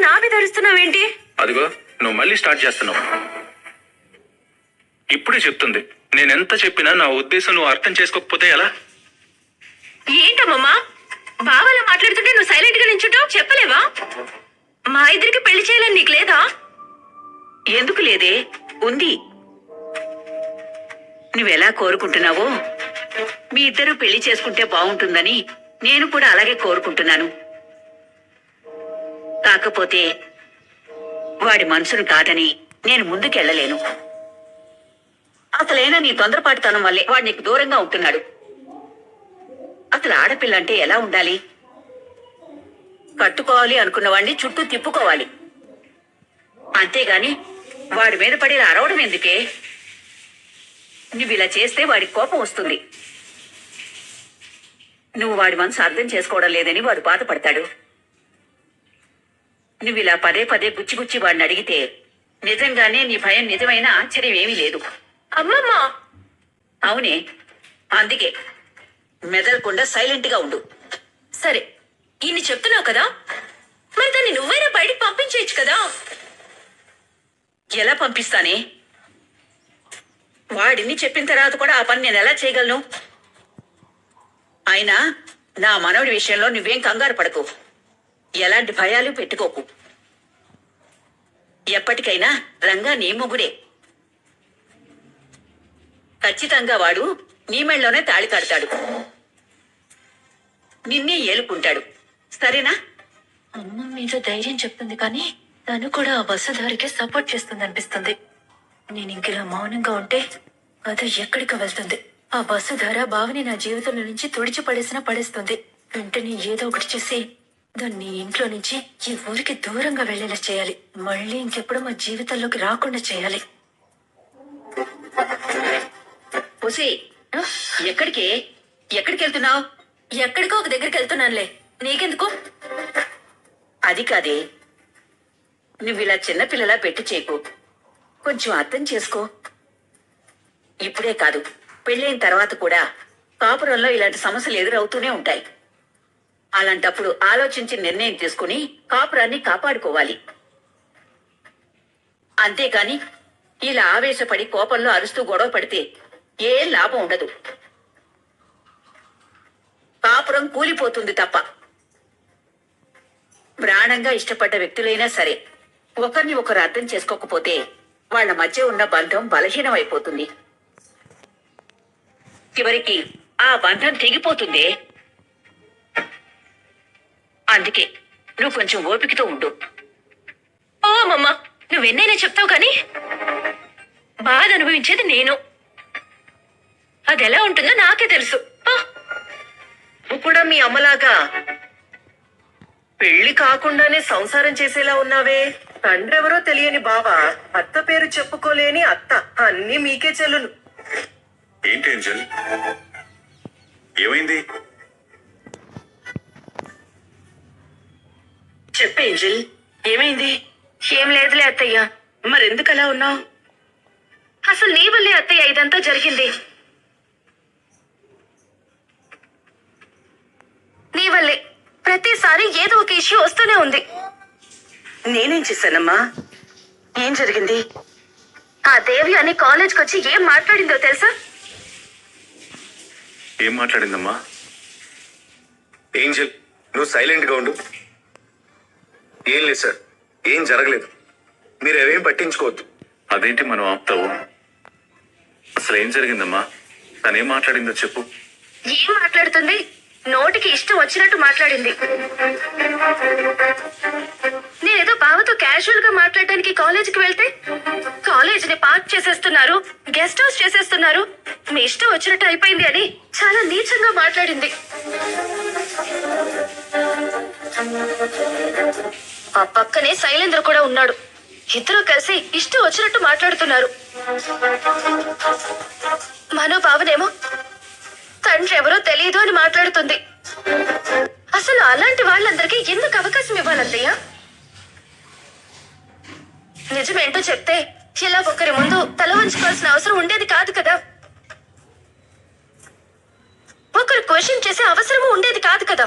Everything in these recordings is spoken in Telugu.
నా మీద అరుస్తున్నావేంటి? అదిగో నువ్వు మళ్ళీ స్టార్ట్ చేస్తున్నావు. ఇప్పుడే చెప్తుంది. నేనెంత చెప్పినా నా ఉద్దేశం నువ్వు అర్థం చేసుకోకపోతే ఎలా? ఏంటమ్మమ్మా బావలా మాట్లాడుతుంటే నువ్వు సైలెంట్ గా నించుంటావు? చెప్పలేవా? మా ఇద్దరికి పెళ్లి చేయాలని నీకు లేదా? ఎందుకు లేదే, ఉంది. నువ్వెలా కోరుకుంటున్నావో మీ ఇద్దరు పెళ్లి చేసుకుంటే బాగుంటుందని నేను కూడా అలాగే కోరుకుంటున్నాను. కాకపోతే వాడి మనసును కాదని నేను ముందుకెళ్ళలేను. అసలైనా నీ తొందరపాటుతనం వల్లే వాడు నీకు దూరంగా ఉంటున్నాడు. అసలు ఆడపిల్ల అంటే ఎలా ఉండాలి? కట్టుకోవాలి అనుకున్న వాడిని చుట్టూ తిప్పుకోవాలి, అంతేగాని వాడి మీద పడి అరవడం ఎందుకే? నువ్వు ఇలా చేస్తే వాడికి కోపం వస్తుంది. నువ్వు వాడి మనసు అర్థం చేసుకోవడం లేదని వాడు బాధపడతాడు. నువ్వు ఇలా పదే పదే గుచ్చి వాడిని అడిగితే నిజంగానే నీ భయం నిజమైన ఆశ్చర్యం ఏమీ లేదు. అమ్మమ్మా అవునే, అందుకే మెదలకుండా సైలెంట్ గా ఉండు. సరే ఇన్ని చెప్తున్నావు కదా, మరి దాన్ని నువ్వైనా బయటికి పంపించేయచ్చు కదా? ఎలా పంపిస్తానే? వాడిని చెప్పిన తర్వాత కూడా ఆ పని నేను ఎలా చేయగలను? అయినా నా మనవడి విషయంలో నువ్వేం కంగారు పడకు, ఎలాంటి భయాలు పెట్టుకోకు. ఎప్పటికైనా రంగా నీ మొగుడే. ఖచ్చితంగా వాడు నీ మెళ్ళలోనే తాళి కడతాడు, నిన్నే ఏలుకుంటాడు. సరేనా? అమ్మ మీద ధైర్యం చెప్తుంది కానీ తను కూడా ఆ బస్సుదారికి సపోర్ట్ చేస్తుంది అనిపిస్తుంది. నేను ఇంకెలా మౌనంగా ఉంటే అది ఎక్కడికి వెళ్తుంది. ఆ బస్సుధార బావని నా జీవితంలో నుంచి తుడిచి పడేస్తుంది. వెంటనే ఏదో ఒకటి చేసి దాన్ని ఇంట్లో నుంచి ఈ ఊరికి దూరంగా వెళ్లేలా చేయాలి. మళ్ళీ ఇంకెప్పుడు మా జీవితంలోకి రాకుండా చేయాలి. ఉసి, ఎక్కడికి వెళ్తున్నావు? ఎక్కడికో ఒక దగ్గరికి వెళ్తున్నానులే, నీకెందుకు? అది కాదే, నువ్వు ఇలా చిన్నపిల్లలా పెట్టి చేయకు. కొంచెం అర్థం చేసుకో. ఇప్పుడే కాదు, పెళ్ళైన తర్వాత కూడా కాపురంలో ఇలాంటి సమస్యలు ఎదురవుతూనే ఉంటాయి. అలాంటప్పుడు ఆలోచించి నిర్ణయం తీసుకుని కాపురాన్ని కాపాడుకోవాలి. అంతేకాని ఇలా ఆవేశపడి కోపంలో అరుస్తూ గొడవ పడితే ఏం లాభం ఉండదు. కాపురం కూలిపోతుంది తప్ప. ప్రాణంగా ఇష్టపడ్డ వ్యక్తులైనా సరే ఒకరిని ఒకరు అర్థం చేసుకోకపోతే వాళ్ల మధ్య ఉన్న బంధం బలహీనమైపోతుంది. చివరికి ఆ బంధం తెగిపోతుందే. అందుకే నువ్వు కొంచెం ఓపికతో ఉండు. ఓ అమ్మమ్మ, నువ్వెన్నైనా చెప్తావు కానీ బాధ అనుభవించేది నేను. అది ఎలా ఉంటుందో నాకే తెలుసు. నువ్వు కూడా మీ అమ్మలాగా పెళ్లి కాకుండానే సంసారం చేసేలా ఉన్నావే. తండ్రెవరో తెలియని బావ, అత్త పేరు చెప్పుకోలేని అత్త, అన్నీ మీకే చెల్లును. ఏంటి ఏంజల్, ఏమైంది? చెప్పే ఏంజల్, ఏమైంది? ఏం లేదులే అత్తయ్య. మరెందుకు అలా ఉన్నావు? అసలు నీ వల్లే అత్తయ్య ఇదంతా జరిగింది. నీ వల్లే ప్రతిసారి ఏదో ఒక ఇష్యూ వస్తూనే ఉంది. నేనేం చేశానమ్మా? ఏం జరిగింది? ఆ దేవి అని కాలేజ్కి వచ్చి ఏం మాట్లాడిందో తెలుసా? ఏం మాట్లాడిందమ్మా? ఏంజల్, నువ్వు సైలెంట్ గా ఉండు. ఏం లేదు సార్, ఏం జరగలేదు. మీరు అవేం పట్టించుకోవద్దు. అదేంటి మనం ఆపుతావు? అసలు ఏం జరిగిందమ్మా? తనేం మాట్లాడిందో చెప్పు. ఏం మాట్లాడుతుంది? నోటికి ఇష్టం వచ్చినట్టు మాట్లాడింది. నేనేదో బావతో క్యాజువల్ గా మాట్లాడడానికి కాలేజీకి వెళ్తే కాలేజ్ ని పార్క్ చేసేస్తున్నారు, గెస్ట్ హౌస్ చేసేస్తున్నారు, మీ ఇష్టం వచ్చినట్టు అయిపోయింది అని చాలా నీచంగా మాట్లాడింది. ఆ పక్కనే శైలేంద్ర కూడా ఉన్నాడు. ఇద్దరు కలిసి ఇష్టం వచ్చినట్టు మాట్లాడుతున్నారు. మనో బావనేమో తండ్రి ఎవరో తెలియదు అని మాట్లాడుతుంది. అసలు అలాంటి వాళ్ళందరికీ ఎందుకు అవకాశం ఇవ్వాలత్తయ్య? నిజమేంటో చెప్తే ఇలా ఒకరి ముందు తల వంచుకోవాల్సిన అవసరం ఉండేది కాదు కదా. ఒకరు క్వశ్చన్ చేసే అవసరము ఉండేది కాదు కదా.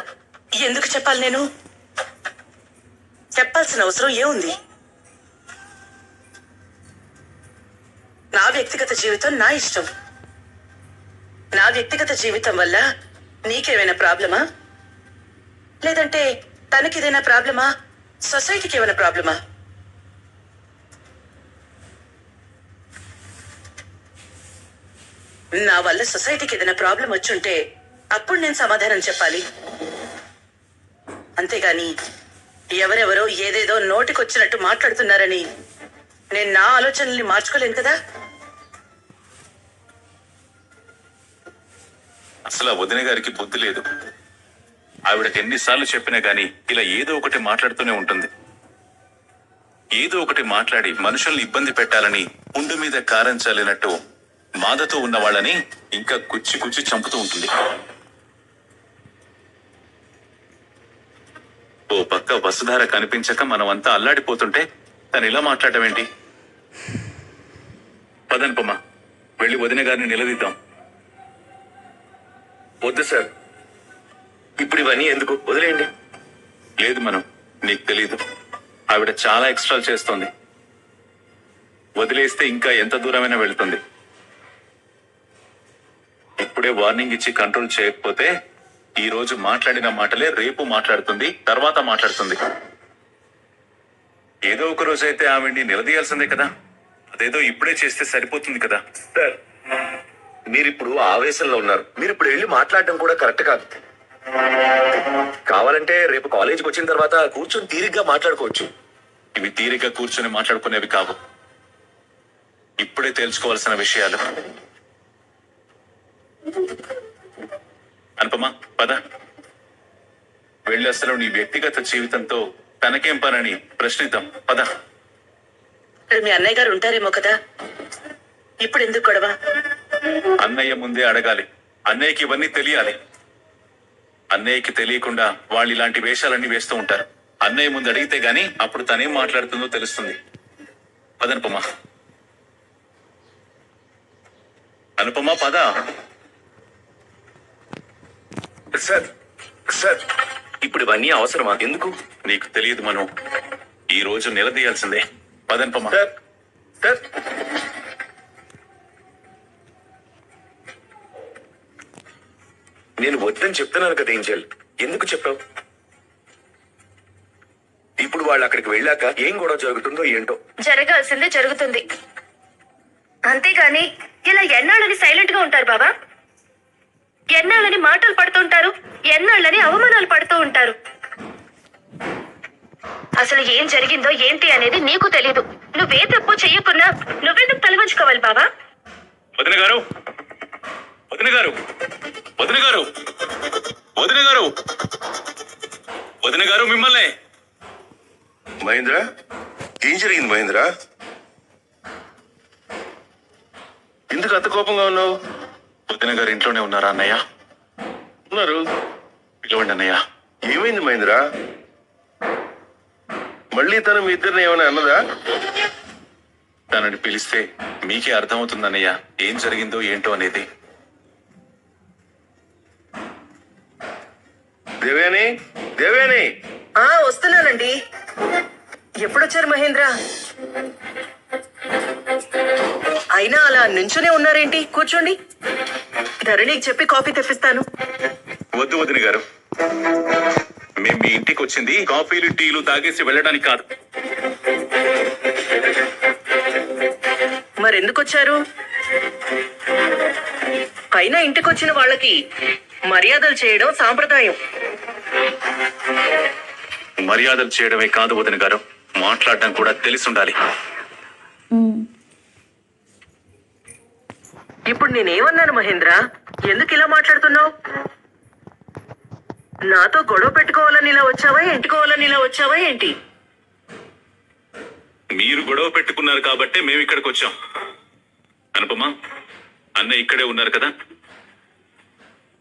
ఎందుకు చెప్పాలి నేను? చెప్పాల్సిన అవసరం ఏముంది? నా వ్యక్తిగత జీవితం నా ఇష్టం. నా వ్యక్తిగత జీవితం వల్ల నీకేమైనా ప్రాబ్లమా? లేదంటే తనకేదైనా ప్రాబ్లమా? సొసైటీకి ఏమైనా ప్రాబ్లమా? నా వల్ల సొసైటీకి ఏదైనా ప్రాబ్లం వచ్చుంటే అప్పుడు నేను సమాధానం చెప్పాలి. అంతేగాని ఎవరెవరో ఏదేదో నోటికొచ్చినట్టు మాట్లాడుతున్నారని నేను నా ఆలోచనల్ని మార్చుకోలేను కదా. అసలు ఆ వదిన గారికి బుద్ధి లేదు. ఆవిడకి ఎన్నిసార్లు చెప్పినా గానీ ఇలా ఏదో ఒకటి మాట్లాడుతూనే ఉంటుంది. ఏదో ఒకటి మాట్లాడి మనుషుల్ని ఇబ్బంది పెట్టాలని పుండు మీద కారం చల్లినట్టు బాధతో ఉన్న వాళ్ళని ఇంకా కుచ్చి కుచ్చి చంపుతూ ఉంటుంది. ఓ పక్క వసుధార కనిపించక మనం అంతా అల్లాడిపోతుంటే తను ఇలా మాట్లాడటం ఏంటి? పదనుపమ్మా, వెళ్ళి వదిన గారిని నిలదీద్దాం. వద్దు సార్, ఇప్పుడు ఇవన్నీ ఎందుకు, వదిలేయండి. లేదు మనం, నీకు తెలీదు, ఆవిడ చాలా ఎక్స్ట్రా చేస్తోంది. వదిలేస్తే ఇంకా ఎంత దూరమైనా వెళ్తుంది. ఇప్పుడే వార్నింగ్ ఇచ్చి కంట్రోల్ చేయకపోతే ఈ రోజు మాట్లాడిన మాటలే రేపు మాట్లాడుతుంది, తర్వాత మాట్లాడుతుంది. ఏదో ఒక రోజు అయితే ఆవిడ్ని నిలదీయాల్సిందే కదా. అదేదో ఇప్పుడే చేస్తే సరిపోతుంది కదా. సార్, మీరిప్పుడు ఆవేశంలో ఉన్నారు. మీరు ఇప్పుడు వెళ్ళి మాట్లాడడం కూడా కరెక్ట్ కాదు. కావాలంటే రేపు కాలేజీకి వచ్చిన తర్వాత కూర్చొని తీరిగ్గా మాట్లాడుకోవచ్చు. ఇవి తీరిక కూర్చొని మాట్లాడుకునేవి కావు, ఇప్పుడే తేల్చుకోవాల్సిన విషయాలు. అనుపమా, పద వెళ్ళి అసలు నీ వ్యక్తిగత జీవితంతో తనకేం పనని ప్రశ్నిద్దాం. పద. ఇక్కడ మీ అన్నయ్య గారు ఉంటారేమో కదా, ఇప్పుడు ఎందుకు గొడవ? అన్నయ్య ముందే అడగాలి. అన్నయ్యకి ఇవన్నీ తెలియాలి. అన్నయ్యకి తెలియకుండా వాళ్ళు ఇలాంటి వేషాలన్నీ వేస్తూ ఉంటారు. అన్నయ్య ముందు అడిగితే గాని అప్పుడు తనేం మాట్లాడుతుందో తెలుస్తుంది. పదనుపమా. అనుపమా, పద. సార్ సార్, ఇప్పుడు ఇవన్నీ అవసరమా? ఎందుకు? నీకు తెలియదు మనం, ఈ రోజు నిలదీయాల్సిందే. పదనుపమా. సార్ సార్, నేను వద్దని చెప్తున్నాను కదా ఏంజల్, ఎందుకు చెప్పావు? ఇప్పుడు వాళ్ళు అక్కడికి వెళ్ళాక ఏం గొడవ జరుగుతుందో ఏంటో. జరగాల్సిందే జరుగుతుంది. అంతేగాని ఇలా ఎన్నాళ్ళని సైలెంట్ గా ఉంటారు బాబా? ఎన్నాళ్ళని మాటలు పడుతుంటారు, ఎన్నాళ్ళని అవమానాలు పడుతూ ఉంటారు. అసలు ఏం జరిగిందో ఏంటి అనేది నీకు తెలీదు. నువ్వే తప్పు చెయ్యకున్నా నువ్వెందుకు తలవంచుకోవాలి బాబా? వదిన గారు, వదిన గారు, వదిన గారు, వదిన గారు, వదిన గారు, మిమ్మల్ని. మహేంద్ర, ఏం జరిగింది మహేంద్ర? ఎందుకు అంత కోపంగా ఉన్నావు? వదిన గారు ఇంట్లోనే ఉన్నారా అన్నయ్య? ఉన్నారు. పిలవండి అన్నయ్య. ఏమైంది మహేంద్ర? మళ్ళీ తను మీ ఇద్దరిని ఏమైనా అన్నదా? తనని పిలిస్తే మీకే అర్థమవుతుంది అన్నయ్య ఏం జరిగిందో ఏంటో అనేది. దేవేని, దేవేని. వస్తున్నానండి. ఎప్పుడొచ్చారు మహేంద్ర? అయినా అలా నుంచునే ఉన్నారేంటి? కూర్చోండి, ధరణికి చెప్పి కాఫీ తెప్పిస్తాను. వద్దు వదిన గారు, మేము మీ ఇంటికి వచ్చింది కాఫీలు టీలు తాగేసి వెళ్ళడానికి కాదు. మరెందుకు వచ్చారు? అయినా ఇంటికి వచ్చిన వాళ్ళకి మర్యాదలు చేయడం సాంప్రదాయం. మర్యాదలు చేయడమే కాదు వదిన గారు, మాట్లాడడం కూడా తెలిసి ఉండాలి. ఇప్పుడు నేనేమన్నాను మహేంద్ర? ఎందుకు ఇలా మాట్లాడుతున్నావు? నాతో గొడవ పెట్టుకోవాలని ఇలా వచ్చావా, ఎంటుకోవాలని ఇలా వచ్చావా ఏంటి? మీరు గొడవ పెట్టుకున్నారు కాబట్టే మేము ఇక్కడికి వచ్చాం. అనుపమా, అన్నయ్య ఇక్కడే ఉన్నారు కదా,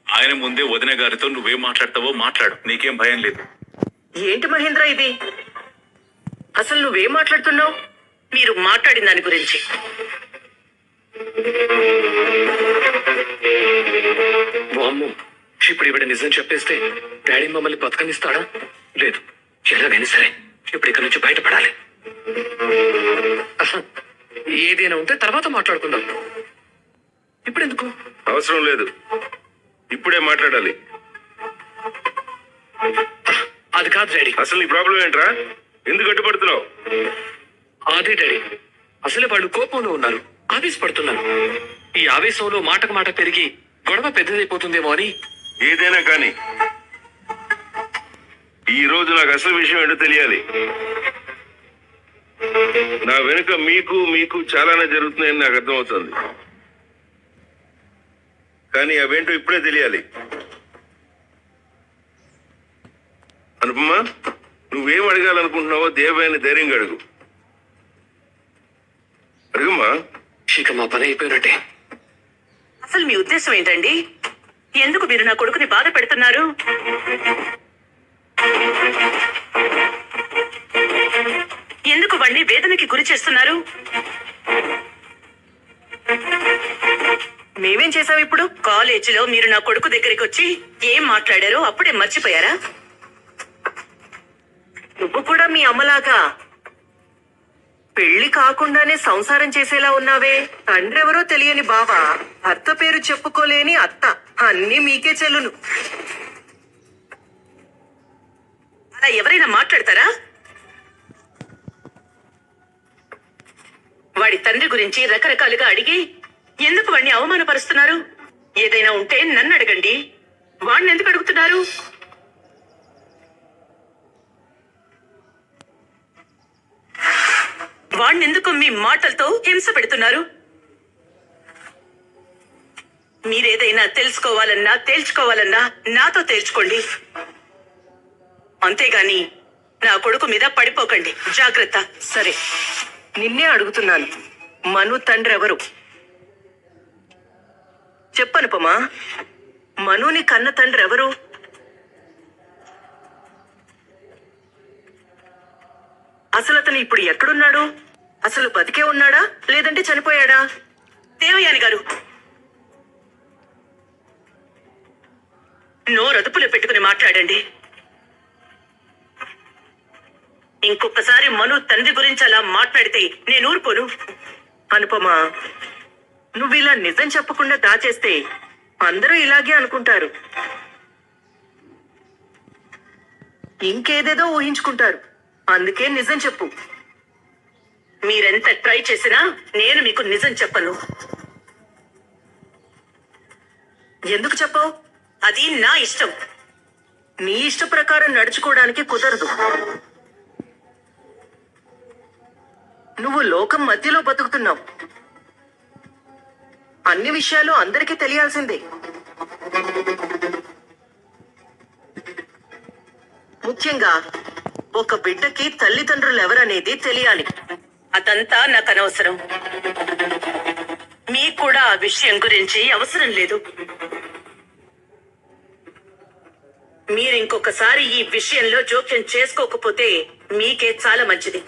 ఆయన ముందే వదిన గారితో నువ్వేం మాట్లాడతావో మాట్లాడు, నీకేం భయం లేదు. ఏంటి మహేంద్ర ఇది? అసలు నువ్వేం మాట్లాడుతున్నావు? మీరు మాట్లాడిన దాని గురించి. వామ్మో, ఇప్పుడు ఈవిడ నిజం చెప్పేస్తే డాడీ మమ్మల్ని బతకనిస్తాడా? లేదు, ఎలాగైనా సరే ఇప్పుడు ఇక్కడ నుంచి బయటపడాలి. ఏదైనా ఉంటే తర్వాత మాట్లాడుకుందాం. ఇప్పుడు ఎందుకు? అవసరం లేదు, ఇప్పుడే మాట్లాడాలి. అది కాదు డాడీ. అసలు నీ ప్రాబ్లం ఏంట్రా? ఎందుకు అడ్డుపడుతున్నావు? అదే డాడీ, అసలే వాళ్ళు కోపంలో ఉన్నారు, ఆవేశపడుతున్నారు. ఈ ఆవేశంలో మాటకు మాట పెరిగి గొడవ పెద్దదైపోతుందేమో అని. ఏదైనా కానీ ఈ రోజు నాకు అసలు విషయం ఏంటో తెలియాలి. నా వెనుక మీకు చాలానే జరుగుతున్నాయని నాకు అర్థమవుతుంది, కానీ అవేంటో ఇప్పుడే తెలియాలి. అనుపమ, నువ్వేం అడగాలనుకుంటున్నావో దేవయాని ధైర్యంగా అడుగు. అడుగుమ్మా. ఇక మా పని అయిపోయినట్టే. అసలు మీ ఉద్దేశం ఏంటండి? ఎందుకు మీరు నా కొడుకుని బాధ పెడుతున్నారు? ఎందుకు వాణ్ణి వేదనకి గురి చేస్తున్నారు? మేమేం చేసాం ఇప్పుడు? కాలేజీలో మీరు నా కొడుకు దగ్గరికి వచ్చి ఏం మాట్లాడారో అప్పుడే మర్చిపోయారా? నువ్వు కూడా మీ అమ్మలాగా పెళ్లి కాకుండానే సంసారం చేసేలా ఉన్నావే. తండ్రెవరో తెలియని బావ, భర్త పేరు చెప్పుకోలేని అత్త, అన్నీ మీకే చెల్లును. అలా ఎవరైనా మాట్లాడతారా? వాడి తండ్రి గురించి రకరకాలుగా అడిగి ఎందుకు వాడిని అవమానపరుస్తున్నారు? ఏదైనా ఉంటే నన్ను అడగండి, వాడిని ఎందుకు అడుగుతున్నారు? వాడిని ఎందుకు మీ మాటలతో హింస పెడుతున్నారు? మీరేదైనా తెలుసుకోవాలన్నా తేల్చుకోవాలన్నా నాతో తేల్చుకోండి, అంతేగాని నా కొడుకు మీద పడిపోకండి. జాగ్రత్త. సరే, నిన్నే అడుగుతున్నాను, మను తండ్రెవరు చెప్పనుపమా. మనుని కన్న తండ్రెవరు? అసలు అతను ఇప్పుడు ఎక్కడున్నాడు? అసలు బతికే ఉన్నాడా లేదంటే చనిపోయాడా? దేవయాని గారు, నోరదుపులో పెట్టుకుని మాట్లాడండి. ఇంకొకసారి మను తండ్రి గురించి అలా మాట్లాడితే నేను ఊరుకోను. అనుపమా, నువ్వు ఇలా నిజం చెప్పకుండా దాచేస్తే అందరూ ఇలాగే అనుకుంటారు, ఇంకేదేదో ఊహించుకుంటారు. అందుకే నిజం చెప్పు. మీరెంత ట్రై చేసినా నేను మీకు నిజం చెప్పను. ఎందుకు చెప్పవు? అది నా ఇష్టం. నీ ఇష్ట ప్రకారం నడుచుకోవడానికి కుదరదు. నువ్వు లోకం మధ్యలో బతుకుతున్నావు, అన్ని విషయాలు అందరికీ తెలియాల్సిందే. ముఖ్యంగా ఒక బిడ్డకి తల్లిదండ్రులు ఎవరనేది తెలియాలి. అదంతా నాకు అనవసరం. మీకు కూడా ఆ విషయం గురించి అవసరం లేదు. మీరు ఇంకొకసారి ఈ విషయంలో జోక్యం చేసుకోకపోతే మీకే చాలా మంచిది.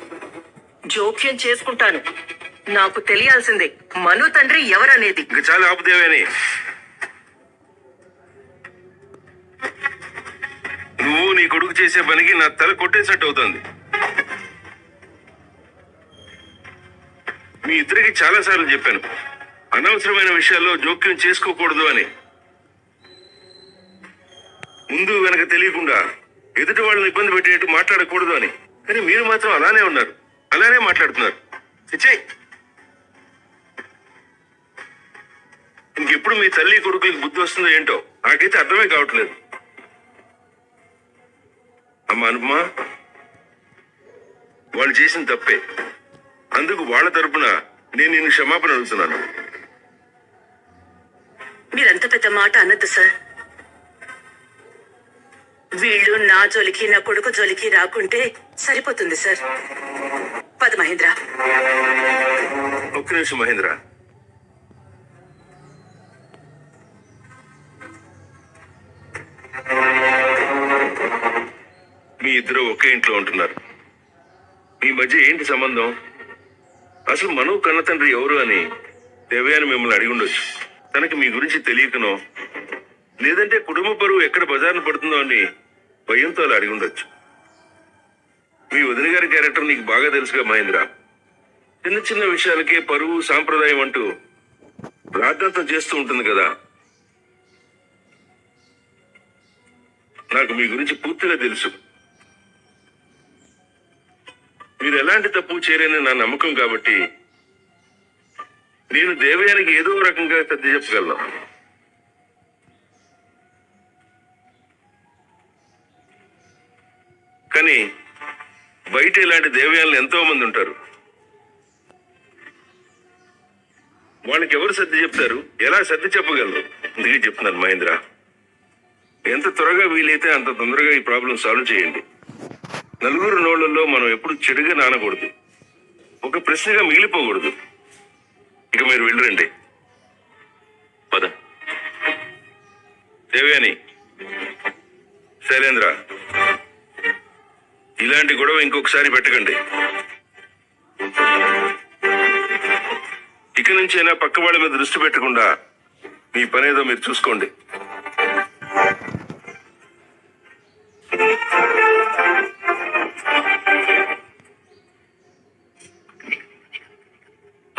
జోక్యం చేసుకుంటాను, నాకు తెలియాల్సిందే మను తండ్రి ఎవరనేది. ఇంక చాలా ఆపుదేవని. నువ్వు నీ కొడుకు చేసే పనికి నా తల కొట్టేసినట్టు అవుతుంది. మీ ఇద్దరికి చాలా సార్లు చెప్పాను, అనవసరమైన విషయాల్లో జోక్యం చేసుకోకూడదు అని. ముందు వెనక తెలియకుండా ఎదుటి వాళ్ళని ఇబ్బంది పెట్టేట్టు మాట్లాడకూడదు అని. కానీ మీరు మాత్రం అలానే ఉన్నారు, అలానే మాట్లాడుతున్నారు. చిచ్చేయ్. ఇంకెప్పుడు మీ తల్లి కొడుకులకి బుద్ధి వస్తుందో ఏంటో నాకైతే అర్థమే కావట్లేదు. అమ్మా అనుపమా, వాళ్ళు చేసిన తప్పే, అందుకు వాళ్ళ తరపున నేను నిన్ను క్షమాపణ అడుగుతున్నాను. మీరంత పెద్ద మాట అనద్దు సార్. వీళ్ళు నా జోలికి నా కొడుకు జోలికి రాకుంటే సరిపోతుంది సార్. పద మహేంద్ర. ఒక్క నిమిషం మహేంద్ర. మీ ఇద్దరు ఒకే ఇంట్లో ఉంటున్నారు, మీ మధ్య ఏంటి సంబంధం? అసలు మను కన్న తండ్రి ఎవరు అని దేవయాని మిమ్మల్ని అడిగి ఉండొచ్చు. తనకి మీ గురించి తెలియకనో లేదంటే కుటుంబ పరువు ఎక్కడ బజారున పడుతుందో అని భయంతో అలా అడిగి ఉండొచ్చు. మీ వదిన గారి క్యారెక్టర్ నీకు బాగా తెలుసుగా మహేంద్ర. చిన్న చిన్న విషయాలకే పరువు సాంప్రదాయం అంటూ రాద్ధాంతం చేస్తూ ఉంటుంది కదా. నాకు మీ గురించి పూర్తిగా తెలుసు. మీరు ఎలాంటి తప్పు చేయరని నా నమ్మకం కాబట్టి నేను దేవయానికి ఏదో రకంగా సర్ది చెప్పగలను. కానీ బయట ఇలాంటి దేవయాలు ఎంతో మంది ఉంటారు. వాళ్ళకి ఎవరు సర్ది చెప్తారు, ఎలా సర్ది చెప్పగలరు? అందుకే చెప్తున్నాను మహేంద్ర, ఎంత త్వరగా వీలైతే అంత తొందరగా ఈ ప్రాబ్లం సాల్వ్ చేయండి. నలుగురు నోళ్లలో మనం ఎప్పుడు చెడుగా నానకూడదు, ఒక ప్రశ్నగా మిగిలిపోకూడదు. ఇక మీరు వెళ్ళరండి. పద. దేవయాని, శైలేంద్ర, ఇలాంటి గొడవ ఇంకొకసారి పెట్టకండి. ఇక నుంచైనా పక్క వాళ్ళ మీద దృష్టి పెట్టకుండా మీ పనేదో మీరు చూసుకోండి.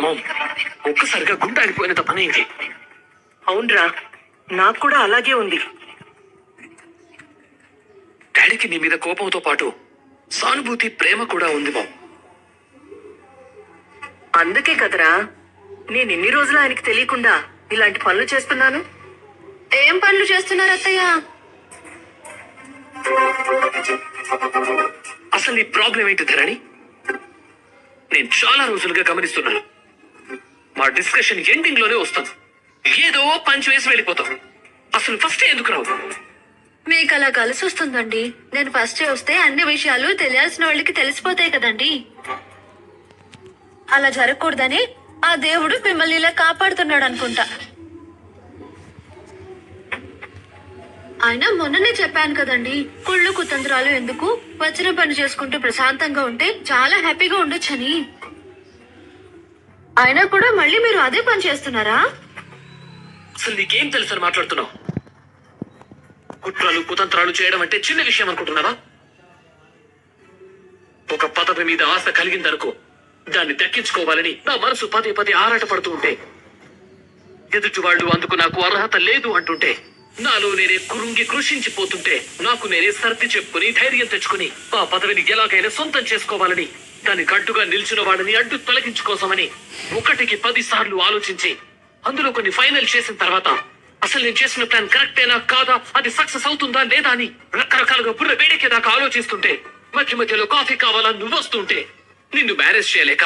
మామ్, ఒక్కసారిగా గుండె ఆగిపోయినంత పని అయింది. అవునరా, నాకు కూడా అలాగే ఉంది. డాడీకి నీ మీద కోపంతో పాటు సానుభూతి, ప్రేమ కూడా ఉంది మామ్. అందుకే కదరా నేను ఇన్ని రోజులు ఆయనకి తెలియకుండా ఇలాంటి పనులు చేస్తున్నాను. ఏం పనులు చేస్తున్నారు అత్తయ్య? అసలు నీ ప్రాబ్లం ఏంటి ధరణి? నేను చాలా రోజులుగా గమనిస్తున్నాను. మా డిస్కషన్ ఎండింగ్ లోనే వస్తాం, ఏదో పంచి వేసి వెళ్ళిపోతాం. అసలు ఫస్ట్ ఎందుకు రావు? మీకు అలా కలిసి వస్తుందండి. నేను ఫస్ట్ వస్తే అన్ని విషయాలు తెలియాల్సిన వాళ్ళకి తెలిసిపోతాయి కదండి. అలా జరగకూడదని ఆ దేవుడు మిమ్మల్ని ఇలా కాపాడుతున్నాడు అనుకుంటా. ఆయన మొన్ననే చెప్పాను కదండి, కుళ్ళు కుతంత్రాలు ఎందుకు, వచ్చిన పని చేసుకుంటూ ప్రశాంతంగా ఉంటే చాలా హ్యాపీగా ఉండొచ్చని. అయినా కూడా మళ్ళీ మీరు అదే పని చేస్తున్నారా? అసలు నీకేం తెలుసని మాట్లాడుతున్నావు? కుట్రలు కుతంత్రాలు చేయడం అంటే చిన్న విషయం అనుకుంటున్నావా? ఒక పదవి మీద ఆశ కలిగిందనుకో, దాన్ని దక్కించుకోవాలని నా మనసు పదే పదే ఆరాట పడుతూ ఉంటే, ఎదుటి వాళ్ళు అందుకు నాకు అర్హత లేదు అంటుంటే, నాలో నేనే కృంగి కృషించిపోతుంటే, నాకు నేనే సర్ది చెప్పుకుని ధైర్యం తెచ్చుకుని ఆ పదవిని ఎలాగైనా సొంతం చేసుకోవాలని, దాని గడ్డుగా నిల్చిన వాడిని అడ్డు తొలగించుకోసమని 1కి 10 సార్లు ఆలోచించి అందులో కొన్ని ఫైనల్ చేసిన తర్వాత అసలు నేను చేసిన ప్లాన్ కరెక్టేనా కాదా, అది సక్సెస్ అవుతుందా లేదా అని రకరకాలుగా బుర్ర వేడెక్కేదాకా ఆలోచిస్తుంటే, మధ్య మధ్యలో కాఫీ కావాలా నువ్వు వస్తుంటే, నిన్ను మ్యారేజ్ చేయలేక,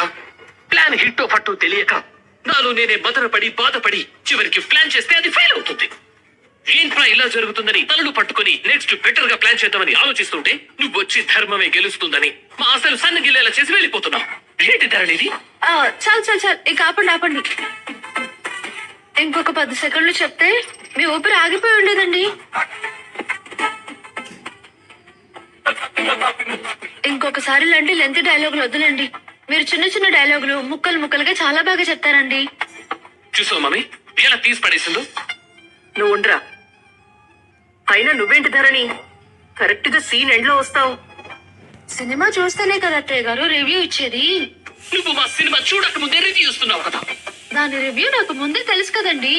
ప్లాన్ హిట్టో పట్టో తెలియక నాలో నేనే బదరపడి బాధపడి చివరికి ప్లాన్ చేస్తే అది ఫెయిల్ అవుతుంది. ఏంట్రా ఇలా జరుగుతుందని తలలు పట్టుకుని నెక్స్ట్ బెటర్ గా ప్లాన్ చేద్దామని ఆలోచిస్తుంటే, నువ్వు వచ్చి ధర్మమే గెలుస్తుందని మా అసలు సన్నగిల్లేలా చేసి వెళ్ళిపోతున్నావు. ఏంటి ధరణి ఇది? చాలు చాలు చాలు, ఇక ఆపండి. ఇంకొక 10 సెకండ్లు చెప్తే మీ ఊపిరి ఆగిపోయి ఉండేదండి. ఇంకొకసారి ఇలాంటి లెంత్ డైలాగులు వద్దులండి. మీరు చిన్న చిన్న డైలాగులు ముక్కలు ముక్కలుగా చాలా బాగా చెప్తారండి. చూసావు మమ్మీ ఎలా తీసి పడేసిందో? నువ్వు ఉండరా. అయినా నువ్వేంటి ధరణి కరెక్ట్ గా సీన్ ఎండ్ లో వస్తావు? సినిమా చూస్తేనే కదా అత్తయ్య గారు రివ్యూ ఇచ్చేది. నువ్వు మా సినిమా చూడక ముందే రివ్యూ ఇస్తున్నావు కదా. దాని రివ్యూ నాకు ముందే తెలుసు కదండి.